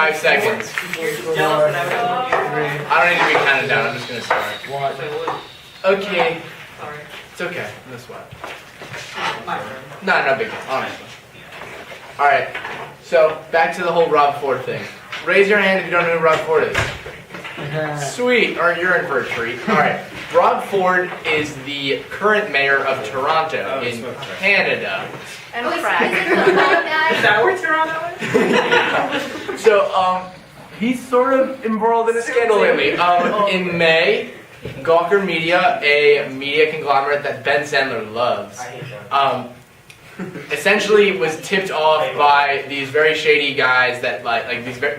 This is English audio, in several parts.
5 seconds. Jealous, I don't need to be counted down. I'm just gonna start. Okay. Sorry. It's okay. No sweat. My turn. No big deal. Honestly. All right. So back to the whole Rob Ford thing. Raise your hand if you don't know who Rob Ford is. Sweet. Or you're in for a treat. All right. Rob Ford is the current mayor of Toronto in Canada. And Is crack. it the bald guy? Is that where Toronto is? So he's sort of embroiled in a scandal lately. In May, Gawker Media, a media conglomerate that Ben Sandler loves, I hate that. essentially was tipped off by these very shady guys that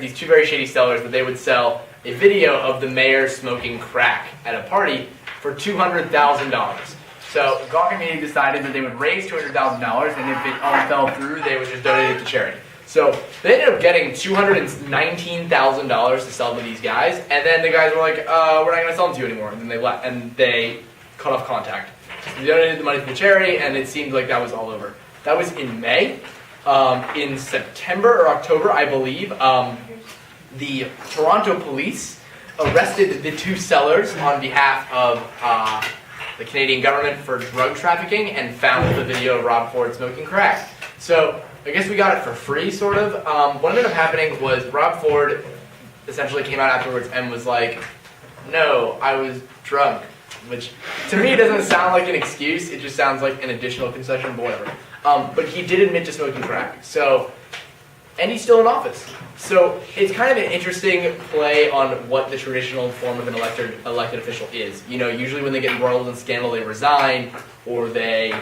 these two very shady sellers that they would sell a video of the mayor smoking crack at a party for $200,000. So Gawker Media decided that they would raise $200,000, and if it all fell through, they would just donate it to charity. So they ended up getting $219,000 to sell to these guys, and then the guys were like, "We're not going to sell them to you anymore." And then they left, and they cut off contact. They donated the money to the charity, and it seemed like that was all over. That was in May. In September or October, I believe, the Toronto police arrested the two sellers on behalf of the Canadian government for drug trafficking and found the video of Rob Ford smoking crack. So I guess we got it for free, sort of. What ended up happening was Rob Ford essentially came out afterwards and was like, "No, I was drunk," which to me doesn't sound like an excuse. It just sounds like an additional concession, but whatever. But he did admit to smoking crack. And he's still in office. So it's kind of an interesting play on what the traditional form of an elected official is. You know, usually when they get embroiled in scandal, they resign, or they're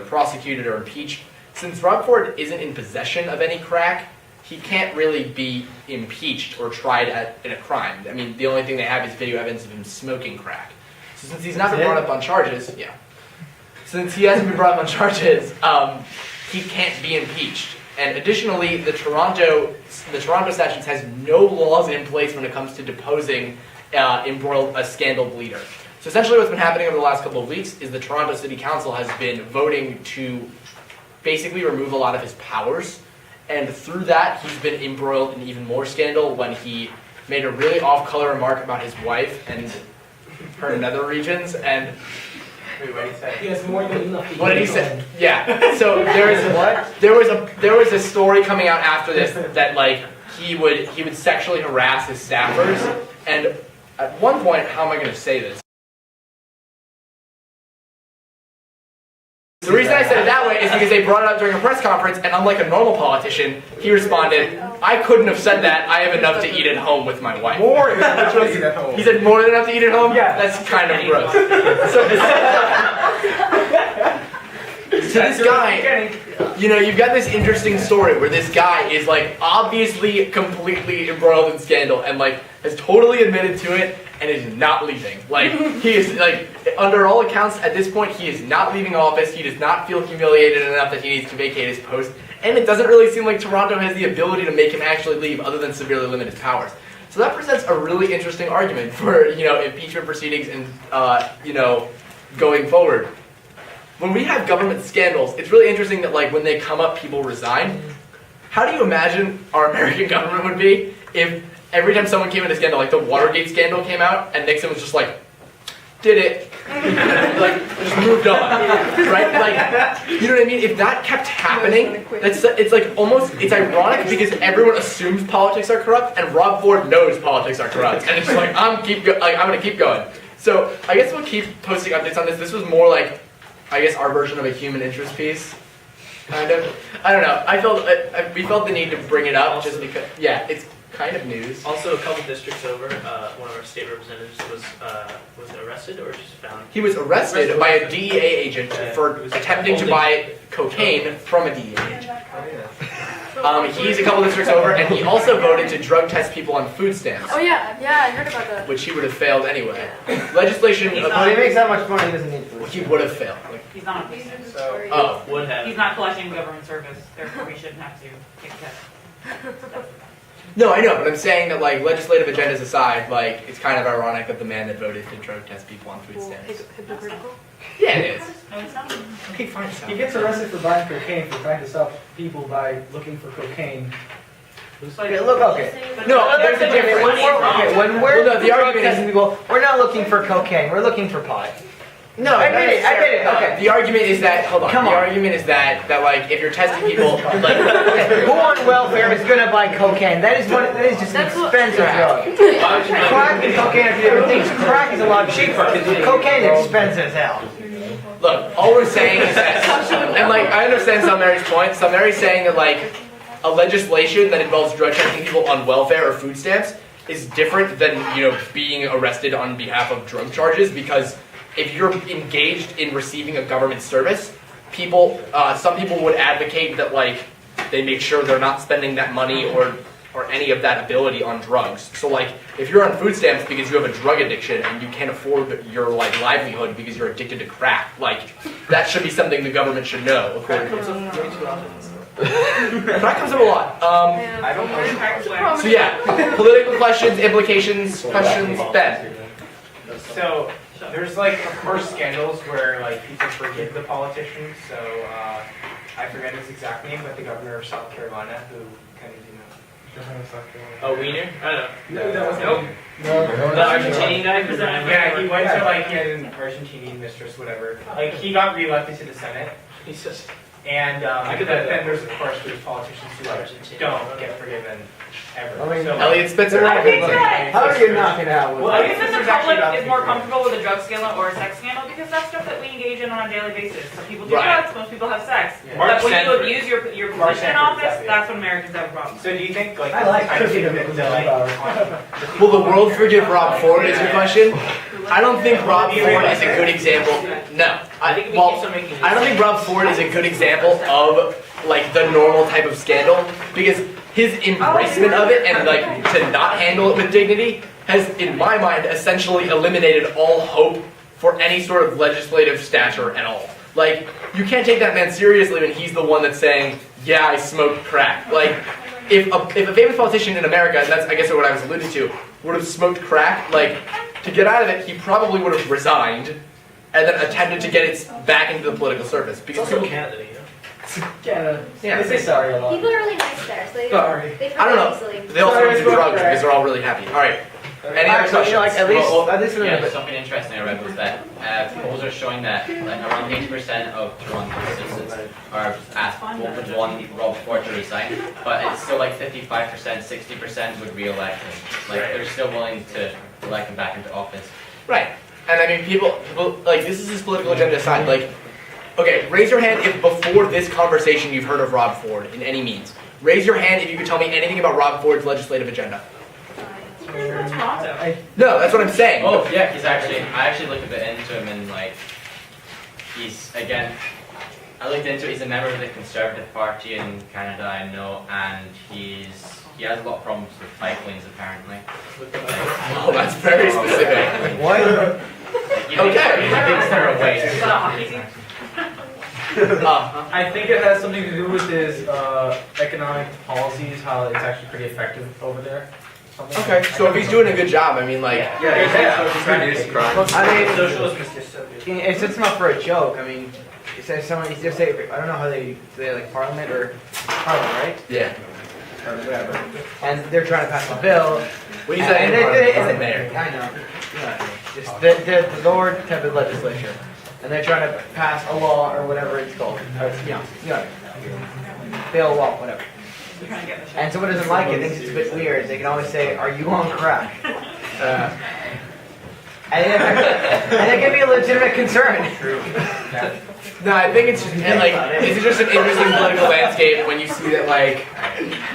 prosecuted or impeached. Since Rob Ford isn't in possession of any crack, he can't really be impeached or tried in a crime. I mean, the only thing they have is video evidence of him smoking crack. So since he's not been brought up on charges, since he hasn't been brought up on charges, he can't be impeached. And additionally, the Toronto statutes has no laws in place when it comes to deposing a scandal leader. So essentially what's been happening over the last couple of weeks is the Toronto City Council has been voting to basically remove a lot of his powers. And through that, he's been embroiled in even more scandal when he made a really off-color remark about his wife and her nether regions. And Wait, what did he say? He has more than enough. what did he say? Yeah. So there was a story coming out after this that he would sexually harass his staffers, and at one point, how am I going to say this? The reason I said it that way is because they brought it up during a press conference, and unlike a normal politician, he responded, "I couldn't have said that. I have enough to eat at home with my wife." More than enough to eat at home. He said more than enough to eat at home? Yeah. That's kind of gross. So this guy, you've got this interesting story where this guy is obviously completely embroiled in scandal and has totally admitted to it and is not leaving. He is under all accounts at this point, he is not leaving office. He does not feel humiliated enough that he needs to vacate his post, and it doesn't really seem like Toronto has the ability to make him actually leave other than severely limit his powers. So that presents a really interesting argument for impeachment proceedings and going forward. When we have government scandals, it's really interesting that when they come up, people resign. How do you imagine our American government would be if every time someone came into scandal, the Watergate scandal came out, and Nixon was just did it, just moved on, right? You know what I mean? If that kept happening, it's ironic because everyone assumes politics are corrupt, and Rob Ford knows politics are corrupt, and it's I'm gonna keep going. So I guess we'll keep posting updates on this. This was more our version of a human interest piece, kind of. I don't know. We felt the need to bring it up just because. Yeah, it's kind of news. Also, a couple districts over, one of our state representatives was arrested or just found. He was arrested by a DEA agent for attempting to buy cocaine from a DEA agent. He's a couple districts over, and he also voted to drug test people on food stamps. Oh yeah, I heard about that. Which he would have failed anyway. Legislation. When he makes that much money, he doesn't need food. He would have failed. He's not. Would have. He's not collecting government service, therefore he shouldn't have to take a test. No, I know, but I'm saying that legislative agendas aside, it's kind of ironic that the man that voted to drug test people on food stamps. Hypocritical? Yeah, it is. No, it's not. Okay, fine. He gets arrested for buying cocaine for trying to stop people by looking for cocaine Okay, look, okay. No, there's a difference. When we're Well, no, the argument is- protesting people, we're not looking for cocaine, we're looking for pot. No, I get it, okay. The argument is that, hold on, Come the on. argument is that like, if you're testing people, like, Who on welfare is gonna buy cocaine? That is just an That's what- expensive drug. Why would you like- Crack and cocaine are two different things. Crack is a lot cheaper. Cocaine is expensive as hell. look, all we're saying is that, and like, I understand Salmeri's point. Salmeri's saying that like, a legislation that involves drug testing people on welfare or food stamps is different than, being arrested on behalf of drug charges, because if you're engaged in receiving a government service, some people would advocate that like, they make sure they're not spending that money or any of that ability on drugs. So like, if you're on food stamps because you have a drug addiction and you can't afford your like livelihood because you're addicted to crack, like that should be something the government should know. Crack According comes up way too often. crack comes up a lot. Yeah. I don't know. So yeah, political questions, implications, questions. Ben. So there's like of course scandals where like people forgive the politicians. So I forget his exact name, but the governor of South Carolina who kind of Oh, Wiener? I don't know. that was Nope. The Argentinian guy who's running. Yeah, he went to like he had an Argentinian mistress, whatever. Like he got reelected to the Senate, He's just and I could but bet then there's of course these politicians who Argentinian. don't get forgiven ever. I mean, So, Elliot Spitzer. I think that- How are you knocking out with Well, I I think guess that this the is actually public about is to more be comfortable with a drug scandal or a sex scandal because that's stuff that we engage in on a daily basis. Some people do Right. drugs, most people have sex. Yeah. Mark But when you Sanford. abuse your Mark position in Sanford, office, exactly. that's when Americans have a problem. So do you think like I like kind of cooking think with that, like, the Will the world forgive Rob Ford? Is your question? I don't think Rob Ford is a good example. No, I think we well, keep on making I don't think Rob Ford is a good example of like the normal type of scandal, because his embracement of it and like to not handle it with dignity has, in my mind, essentially eliminated all hope for any sort of legislative stature at all. Like, you can't take that man seriously when he's the one that's saying, yeah, I smoked crack. Like, if a famous politician in America, and that's I guess what I was alluding to, would have smoked crack, like, to get out of it, he probably would have resigned and then attempted to get it back into the political surface. It's Because also people, Canada, you know? yeah, They say sorry a lot. People are really nice there, so they Sorry. they I don't forgive know. easily. They also Sorry, don't I do smoked drugs crack. because they're all really happy. All right. Any other Actually, questions? like, at least, Well, this is something interesting I read was that polls are showing that like around 80% of Toronto citizens are asked what would want Rob Ford to resign, but it's still like 55%, 60% would re-elect him. Like they're still willing to elect him back into office. Right. And I mean, people, like, this is his political agenda aside. Like, okay, raise your hand if before this conversation you've heard of Rob Ford in any means. Raise your hand if you could tell me anything about Rob Ford's legislative agenda. Toronto. No, that's what I'm saying. Oh yeah, I actually looked a bit into him and like I looked into it, he's a member of the Conservative Party in Canada, I know, and he has a lot of problems with bike lanes apparently. Oh, that's very specific. What? Okay. He thinks they're a waste. Is that a hockey team? I think it has something to do with his economic policies, how it's actually pretty effective over there. Something Okay, like- so if he's doing a good job, I mean, like, I mean, Socialism is just so good. it's not for a joke. I mean, it says someone, you just say, I don't know how they like Parliament or Parliament, right? yeah. Or whatever. And they're trying to pass a bill. When you say And it's the mayor. I know. Yeah. Just the lower type of legislature. And they're trying to pass a law or whatever it's called. Or, bill, law, whatever. They're trying to get the shit. And someone doesn't like it, thinks it's a bit weird. They can always say, "Are you on crack?" And it can be a legitimate concern. No, I think it's just, and, like, it's just an interesting political landscape when you see that, like,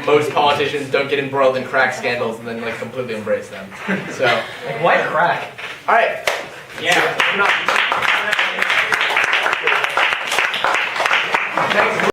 most politicians don't get embroiled in crack scandals and then, like, completely embrace them. So, Like, why crack? all right. Yeah. Thanks.